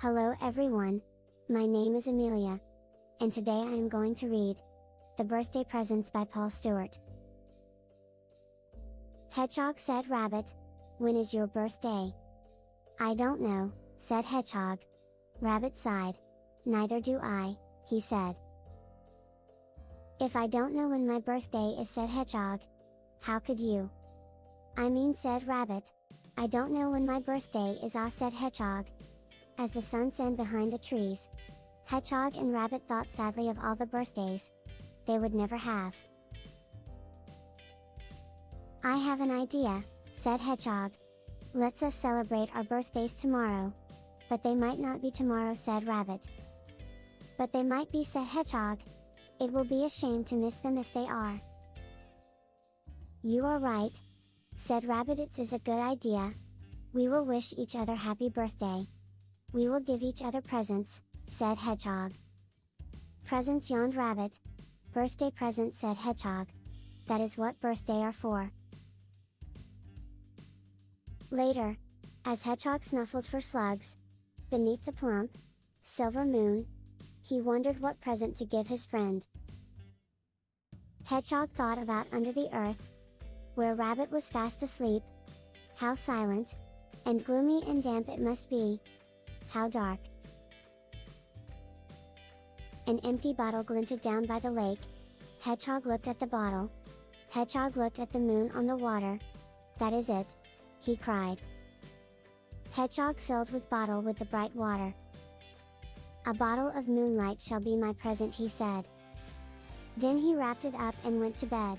Hello everyone, my name is Amelia, and today I am going to read The Birthday Presents by Paul Stewart. Hedgehog said Rabbit, "When is your birthday?" "I don't know," said Hedgehog. Rabbit sighed. "Neither do I," he said. "If I don't know when my birthday is," said Hedgehog, "how could you?" "I mean," said Rabbit, "I don't know when my birthday is," said Hedgehog. As the sun sank behind the trees, Hedgehog and Rabbit thought sadly of all the birthdays they would never have. "I have an idea," said Hedgehog. "Let's us celebrate our birthdays tomorrow." "But they might not be tomorrow," said Rabbit. "But they might be," said Hedgehog. "It will be a shame to miss them if they are." "You are right," said Rabbit. "It is a good idea. We will wish each other happy birthday. We will give each other presents," said Hedgehog. "Presents," yawned Rabbit. "Birthday presents," said Hedgehog. "That is what birthday are for." Later, as Hedgehog snuffled for slugs beneath the plump, silver moon, he wondered what present to give his friend. Hedgehog thought about under the earth, where Rabbit was fast asleep. How silent, and gloomy and damp it must be. How dark. An empty bottle glinted down by the lake. Hedgehog looked at the bottle. Hedgehog looked at the moon on the water. "That is it," he cried. Hedgehog filled with bottle with the bright water. "A bottle of moonlight shall be my present," he said. Then he wrapped it up and went to bed.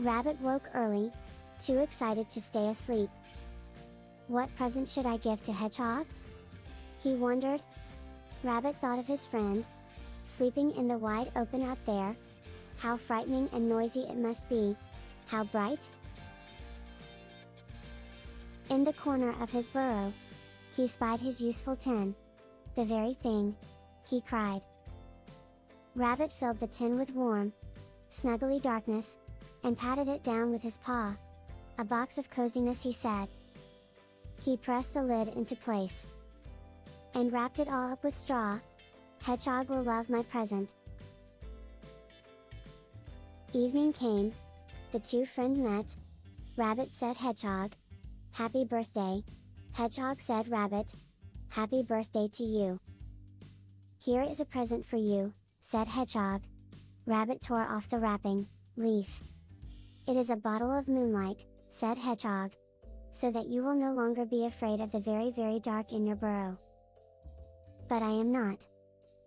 Rabbit woke early, too excited to stay asleep. What present should I give to Hedgehog? He wondered. Rabbit thought of his friend, sleeping in the wide open out there. How frightening and noisy it must be. How bright. In the corner of his burrow, he spied his useful tin. "The very thing!" he cried. Rabbit filled the tin with warm, snuggly darkness, and patted it down with his paw. "A box of coziness," he said. He pressed the lid into place and wrapped it all up with straw. "Hedgehog will love my present." Evening came. The two friends met. Rabbit said Hedgehog, "Happy birthday." Hedgehog said Rabbit, "Happy birthday to you." "Here is a present for you," said Hedgehog. Rabbit tore off the wrapping leaf. "It is a bottle of moonlight," said Hedgehog, "so that you will no longer be afraid of the very, very dark in your burrow." "But I am not."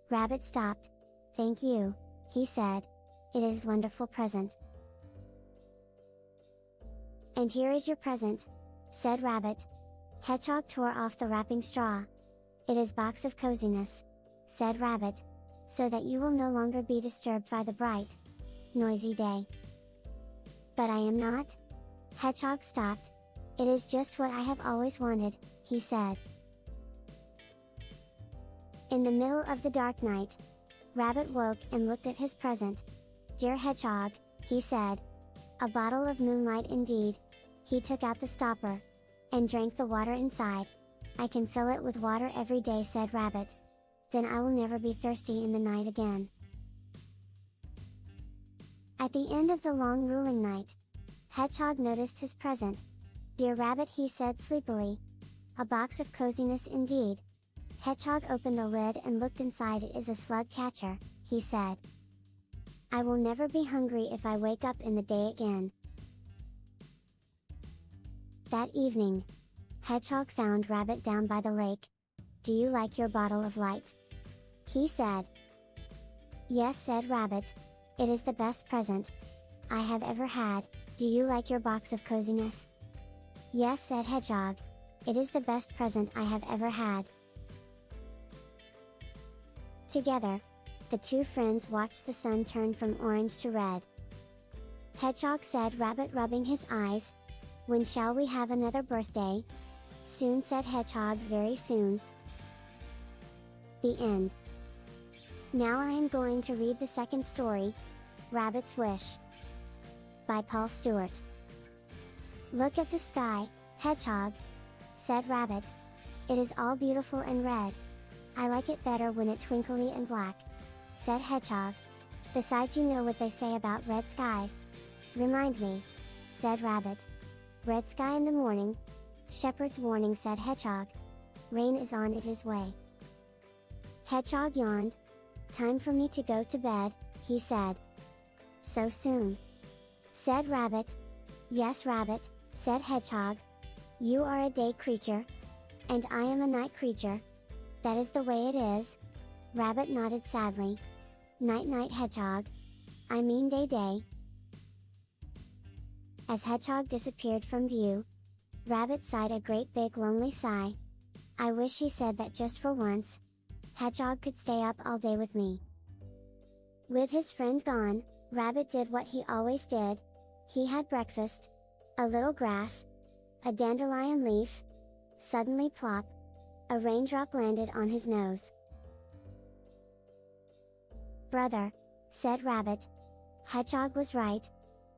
Rabbit stopped. "Thank you," he said. "It is a wonderful present." "And here is your present," said Rabbit. Hedgehog tore off the wrapping straw. "It is box of coziness," said Rabbit, "so that you will no longer be disturbed by the bright, noisy day." "But I am not." Hedgehog stopped. "It is just what I have always wanted," he said. In the middle of the dark night, Rabbit woke and looked at his present. "Dear Hedgehog," he said. "A bottle of moonlight indeed." He took out the stopper and drank the water inside. "I can fill it with water every day," said Rabbit. "Then I will never be thirsty in the night again." At the end of the long ruling night, Hedgehog noticed his present. "Dear Rabbit," he said sleepily. "A box of coziness indeed." Hedgehog opened the lid and looked inside. "It is a slug catcher," he said. "I will never be hungry if I wake up in the day again." That evening, Hedgehog found Rabbit down by the lake. "Do you like your bottle of light?" he said. "Yes," said Rabbit. "It is the best present I have ever had." "Do you like your box of coziness?" "Yes," said Hedgehog. "It is the best present I have ever had." Together, the two friends watched the sun turn from orange to red. Hedgehog said Rabbit, rubbing his eyes. "When shall we have another birthday?" "Soon," said Hedgehog. "Very soon." The end. Now I am going to read the second story, Rabbit's Wish, by Paul Stewart. "Look at the sky, Hedgehog," said Rabbit. It is all beautiful and red. I like it better when it's twinkly and black, said Hedgehog. Besides, you know what they say about red skies. Remind me, said Rabbit. Red sky in the morning. Shepherd's warning, said Hedgehog. Rain is on its way. Hedgehog yawned. Time for me to go to bed, he said. So soon? Said Rabbit. Yes, Rabbit, said Hedgehog. You are a day creature, and I am a night creature. That is the way it is. Rabbit nodded sadly. Night night, Hedgehog. I mean day day. As Hedgehog disappeared from view, Rabbit sighed a great big lonely sigh. I wish, he said, that just for once, Hedgehog could stay up all day with me. With his friend gone, Rabbit did what he always did. He had breakfast. A little grass. A dandelion leaf. Suddenly, plop! A raindrop landed on his nose. Brother, said Rabbit. Hedgehog was right.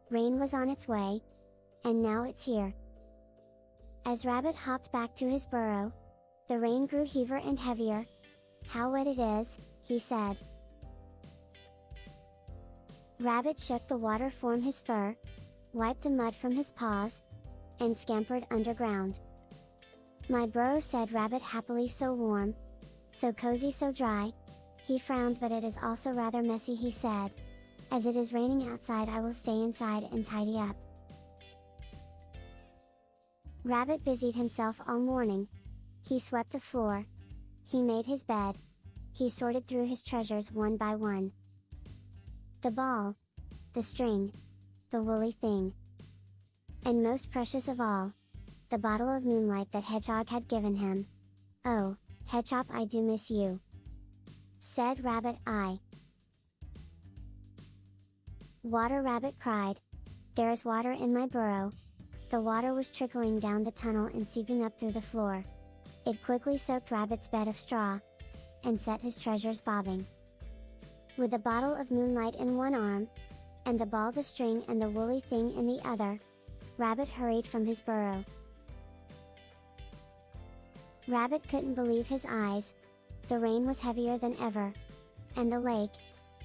Rain was on its way. And now it's here. As Rabbit hopped back to his burrow, the rain grew heavier and heavier. How wet it is, he said. Rabbit shook the water from his fur, wiped the mud from his paws, and scampered underground. My burrow, said Rabbit happily, so warm, so cozy, so dry. He frowned, but it is also rather messy, he said. As it is raining outside, I will stay inside and tidy up. Rabbit busied himself all morning. He swept the floor. He made his bed. He sorted through his treasures one by one. The ball, the string, the woolly thing. And most precious of all, the bottle of moonlight that Hedgehog had given him. Oh, Hedgehog, I do miss you, said Rabbit. Water, Rabbit cried. There is water in my burrow. The water was trickling down the tunnel and seeping up through the floor. It quickly soaked Rabbit's bed of straw, and set his treasures bobbing. With the bottle of moonlight in one arm, and the ball, the string, and the woolly thing in the other, Rabbit hurried from his burrow. Rabbit couldn't believe his eyes. The rain was heavier than ever. And the lake,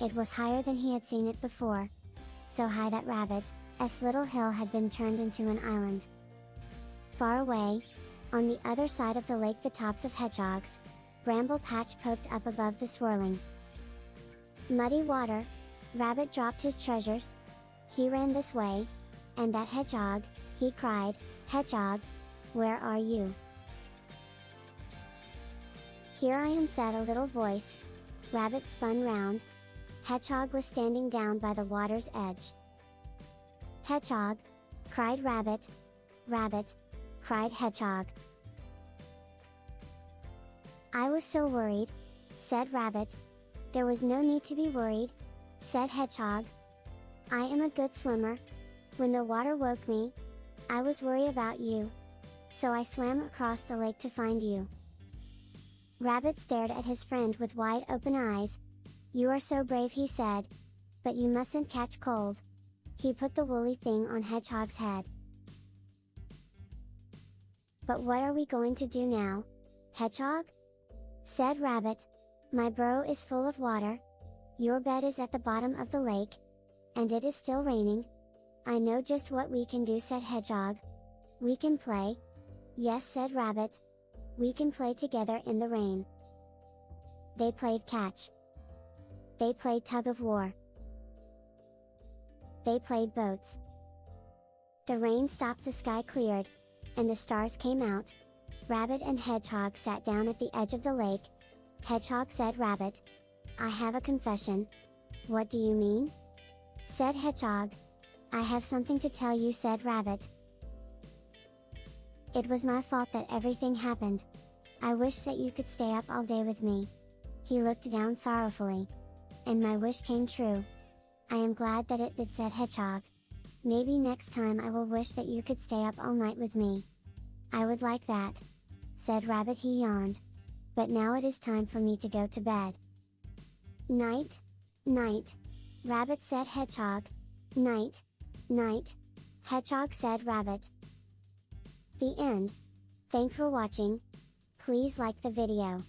it was higher than he had seen it before. So high that Rabbit's little hill had been turned into an island. Far away, on the other side of the lake, the tops of Hedgehog's bramble patch poked up above the swirling muddy water. Rabbit dropped his treasures. He ran this way, and that. Hedgehog, he cried. Hedgehog, where are you? Here I am, said a little voice. Rabbit spun round. Hedgehog was standing down by the water's edge. Hedgehog, cried Rabbit. Rabbit, cried Hedgehog. I was so worried, said Rabbit. There was no need to be worried, said Hedgehog. I am a good swimmer. When the water woke me, I was worried about you. So I swam across the lake to find you. Rabbit stared at his friend with wide open eyes. You are so brave, he said. But you mustn't catch cold. He put the woolly thing on Hedgehog's head. But what are we going to do now, Hedgehog? Said Rabbit. My burrow is full of water. Your bed is at the bottom of the lake. And it is still raining. I know just what we can do, said Hedgehog. We can play. Yes, said Rabbit. We can play together in the rain. They played catch. They played tug of war. They played boats. The rain stopped, the sky cleared, and the stars came out. Rabbit and Hedgehog sat down at the edge of the lake. Hedgehog said, Rabbit, I have a confession. What do you mean? Said Hedgehog. I have something to tell you, said Rabbit. It was my fault that everything happened. I wish that you could stay up all day with me. He looked down sorrowfully. And my wish came true. I am glad that it did, said Hedgehog. Maybe next time I will wish that you could stay up all night with me. I would like that, said Rabbit. He yawned. But now it is time for me to go to bed. Night, night, Rabbit, said Hedgehog. Night, night, Hedgehog, said Rabbit. The end. Thanks for watching. Please like the video.